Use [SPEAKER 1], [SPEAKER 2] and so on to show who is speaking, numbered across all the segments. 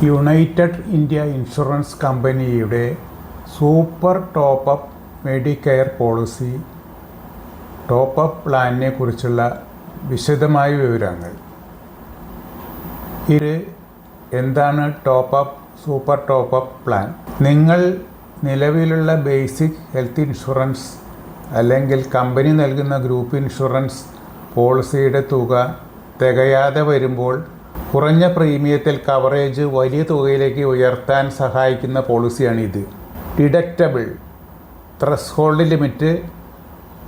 [SPEAKER 1] United India Insurance കമ്പനിയുടെ super top up Medicare policy top up പ്ലാനിനെ കുറിച്ചുള്ള വിശദമായ വിവരങ്ങൾ. ഇത് എന്താണ് ടോപ്പ്-അപ്പ് സൂപ്പർ ടോപ്പ്-അപ്പ് പ്ലാൻ? നിങ്ങൾ നിലവിലുള്ള ബേസിക് ഹെൽത്ത് ഇൻഷുറൻസ് അല്ലെങ്കിൽ കമ്പനി നൽകുന്ന ഗ്രൂപ്പ് ഇൻഷുറൻസ് പോളിസിയുടെ തുക തികയാതെ വരുമ്പോൾ കുറഞ്ഞ പ്രീമിയത്തിൽ കവറേജ് വലിയ തുകയിലേക്ക് ഉയർത്താൻ സഹായിക്കുന്ന പോളിസിയാണിത്. ഡിഡക്റ്റബിൾ ത്രസ്ഹോൾഡ് ലിമിറ്റ്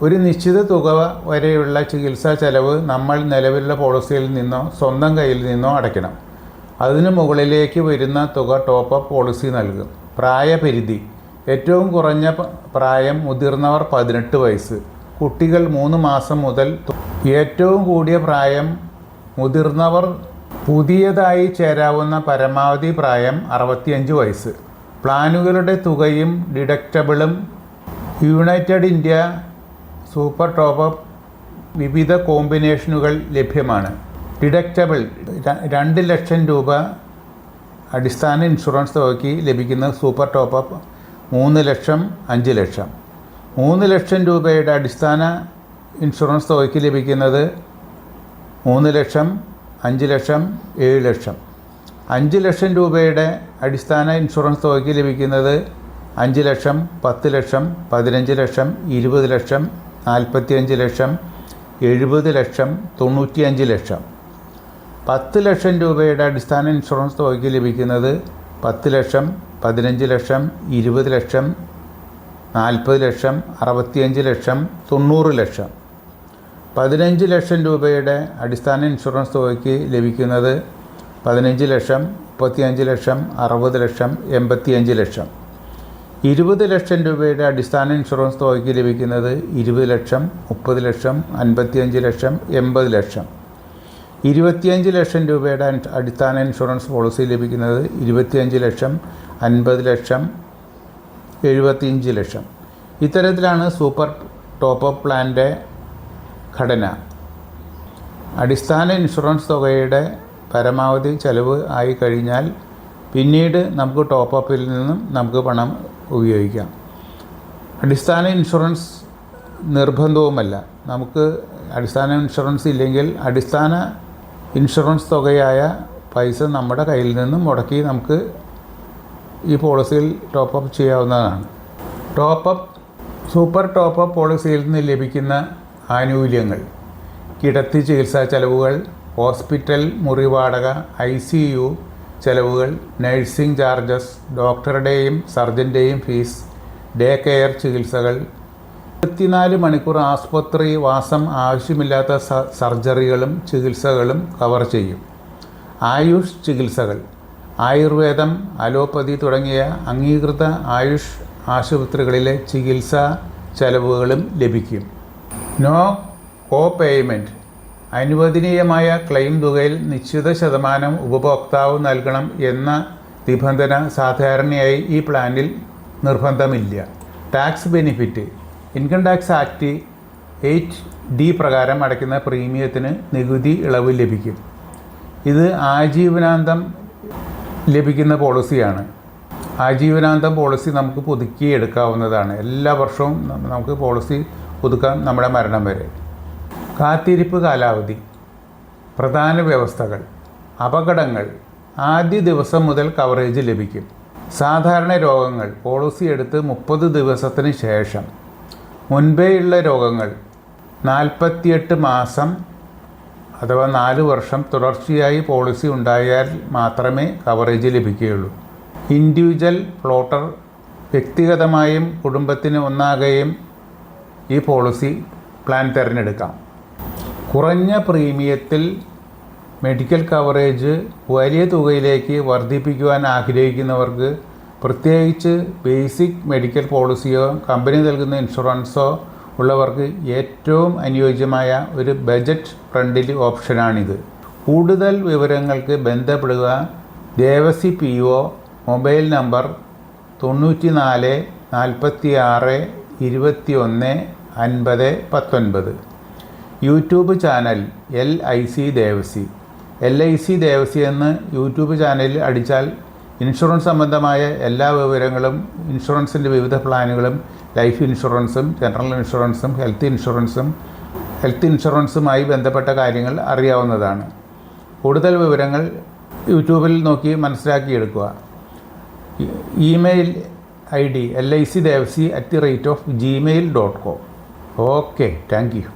[SPEAKER 1] ഒരു നിശ്ചിത തുക വരെയുള്ള ചികിത്സാ ചെലവ് നമ്മൾ നിലവിലുള്ള പോളിസിയിൽ നിന്നോ സ്വന്തം കയ്യിൽ നിന്നോ അടയ്ക്കണം. അതിനു മുകളിലേക്ക് വരുന്ന തുക ടോപ്പ്-അപ്പ് പോളിസി നൽകും. പ്രായപരിധി ഏറ്റവും കുറഞ്ഞ പ്രായം മുതിർന്നവർ 18 വയസ്സ്, കുട്ടികൾ 3 മാസം മുതൽ. ഏറ്റവും കൂടിയ പ്രായം മുതിർന്നവർ പുതിയതായി ചേരാവുന്ന പരമാവധി പ്രായം 65 വയസ്സ്. പ്ലാനുകളുടെ തുകയും ഡിഡക്റ്റബിളും യുണൈറ്റഡ് ഇന്ത്യ സൂപ്പർ ടോപ്പ്-അപ്പ് വിവിധ കോമ്പിനേഷനുകൾ ലഭ്യമാണ്. ഡിഡക്റ്റബിൾ 2 ലക്ഷം രൂപ അടിസ്ഥാന ഇൻഷുറൻസ് തുകയ്ക്ക് ലഭിക്കുന്ന സൂപ്പർ ടോപ്പ്-അപ്പ് 3 ലക്ഷം 5 ലക്ഷം. 3 ലക്ഷം രൂപയുടെ അടിസ്ഥാന ഇൻഷുറൻസ് തുകയ്ക്ക് ലഭിക്കുന്നത് 3 ലക്ഷം 5 ലക്ഷം 7 ലക്ഷം. 5 ലക്ഷം രൂപയുടെ അടിസ്ഥാന ഇൻഷുറൻസ് തുകയ്ക്ക് ലഭിക്കുന്നത് 5 ലക്ഷം 10 ലക്ഷം 15 ലക്ഷം 20 ലക്ഷം 45 ലക്ഷം 70 ലക്ഷം 95 ലക്ഷം. 10 ലക്ഷം രൂപയുടെ അടിസ്ഥാന ഇൻഷുറൻസ് തുകയ്ക്ക് ലഭിക്കുന്നത് 10 ലക്ഷം 15 ലക്ഷം 20 ലക്ഷം 40 ലക്ഷം 65 ലക്ഷം 90 ലക്ഷം. 15 ലക്ഷം രൂപയുടെ അടിസ്ഥാന ഇൻഷുറൻസ് തുകയ്ക്ക് ലഭിക്കുന്നത് 15 ലക്ഷം 35 ലക്ഷം 60 ലക്ഷം 85 ലക്ഷം. 20 ലക്ഷം രൂപയുടെ അടിസ്ഥാന ഇൻഷുറൻസ് തുകയ്ക്ക് ലഭിക്കുന്നത് 20 ലക്ഷം 30 ലക്ഷം 55 ലക്ഷം 80 ലക്ഷം. 25 ലക്ഷം രൂപയുടെ അടിസ്ഥാന ഇൻഷുറൻസ് പോളിസി ലഭിക്കുന്നത് 25 ലക്ഷം 50 ലക്ഷം 75 ലക്ഷം. ഇത്തരത്തിലാണ് സൂപ്പർ ടോപ്പ്-അപ്പ് പ്ലാൻ്റെ ഘടന. അടിസ്ഥാന ഇൻഷുറൻസ് തുകയുടെ പരമാവധി ചെലവ് ആയി കഴിഞ്ഞാൽ പിന്നീട് നമുക്ക് ടോപ്പ്-അപ്പിൽ നിന്നും നമുക്ക് പണം ഉപയോഗിക്കാം. അടിസ്ഥാന ഇൻഷുറൻസ് നിർബന്ധവുമല്ല. നമുക്ക് അടിസ്ഥാന ഇൻഷുറൻസ് ഇല്ലെങ്കിൽ അടിസ്ഥാന ഇൻഷുറൻസ് തുകയായ പൈസ നമ്മുടെ കയ്യിൽ നിന്നും മുടക്കി നമുക്ക് ഈ പോളിസിയിൽ ടോപ്പ്-അപ്പ് ചെയ്യാവുന്നതാണ്. ടോപ്പ്-അപ്പ് സൂപ്പർ ടോപ്പ്-അപ്പ് പോളിസിയിൽ നിന്ന് ലഭിക്കുന്ന ആനുകൂല്യങ്ങൾ: കിടത്തി ചികിത്സാ ചെലവുകൾ, ഹോസ്പിറ്റൽ മുറി വാടക, ICU ചെലവുകൾ, നഴ്സിംഗ് ചാർജസ്, ഡോക്ടറുടെയും സർജൻ്റെയും ഫീസ്, ഡേ കെയർ ചികിത്സകൾ, 24 മണിക്കൂർ ആസ്പത്രി വാസം ആവശ്യമില്ലാത്ത സർജറികളും ചികിത്സകളും കവർ ചെയ്യും. ആയുഷ് ചികിത്സകൾ, ആയുർവേദം, അലോപ്പതി തുടങ്ങിയ അംഗീകൃത ആയുഷ് ആശുപത്രികളിലെ ചികിത്സാ ചെലവുകളും ലഭിക്കും. നോ കോ പേയ്മെൻറ്റ്, അനുവദനീയമായ ക്ലെയിം തുകയിൽ നിശ്ചിത ശതമാനം ഉപഭോക്താവ് നൽകണം എന്ന നിബന്ധന സാധാരണയായി ഈ പ്ലാനിൽ നിർബന്ധമില്ല. Tax benefit, income tax act 8D പ്രകാരം അടയ്ക്കുന്ന പ്രീമിയത്തിന് നികുതി ഇളവ് ലഭിക്കും. ഇത് ആജീവനാന്തം ലഭിക്കുന്ന പോളിസിയാണ്. ആജീവനാന്തം പോളിസി നമുക്ക് പുതുക്കി എടുക്കാവുന്നതാണ്. എല്ലാ വർഷവും നമുക്ക് പോളിസി പുതുക്കാം, നമ്മുടെ മരണം വരെ. കാത്തിരിപ്പ് കാലാവധി, പ്രധാന വ്യവസ്ഥകൾ: അപകടങ്ങൾ ആദ്യ ദിവസം മുതൽ കവറേജ് ലഭിക്കും. സാധാരണ രോഗങ്ങൾ പോളിസി എടുത്ത് 30 ദിവസത്തിന് ശേഷം. മുൻപേയുള്ള രോഗങ്ങൾ 48 മാസം അഥവാ 4 വർഷം തുടർച്ചയായി പോളിസി ഉണ്ടായാൽ മാത്രമേ കവറേജ് ലഭിക്കുകയുള്ളൂ. ഇൻഡിവിജ്വൽ ഫ്ലോട്ടർ, വ്യക്തിഗതമായും കുടുംബത്തിന് ഒന്നാകെയും ഈ പോളിസി പ്ലാൻ തിരഞ്ഞെടുക്കാം. കുറഞ്ഞ പ്രീമിയത്തിൽ മെഡിക്കൽ കവറേജ് വലിയ തുകയിലേക്ക് വർദ്ധിപ്പിക്കുവാൻ ആഗ്രഹിക്കുന്നവർക്ക്, പ്രത്യേകിച്ച് ബേസിക് മെഡിക്കൽ പോളിസിയോ കമ്പനി നൽകുന്ന ഇൻഷുറൻസോ ഉള്ളവർക്ക് ഏറ്റവും അനുയോജ്യമായ ഒരു ബജറ്റ് ഫ്രണ്ട്ലി ഓപ്ഷനാണിത്. കൂടുതൽ വിവരങ്ങൾക്ക് ബന്ധപ്പെടുക Devasi PO, mobile number 94 46 21 50 19. YouTube channel LIC Devasi. LIC Devasi എന്ന് യൂട്യൂബ് ചാനലിൽ അടിച്ചാൽ ഇൻഷുറൻസ് സംബന്ധമായ എല്ലാ വിവരങ്ങളും, ഇൻഷുറൻസിൻ്റെ വിവിധ പ്ലാനുകളും, ലൈഫ് ഇൻഷുറൻസും ജനറൽ ഇൻഷുറൻസും ഹെൽത്ത് ഇൻഷുറൻസുമായി ബന്ധപ്പെട്ട കാര്യങ്ങൾ അറിയാവുന്നതാണ്. കൂടുതൽ വിവരങ്ങൾ യൂട്യൂബിൽ നോക്കി മനസ്സിലാക്കിയെടുക്കുക. Email ID LICdevasy@gmail.com. Okay, thank U.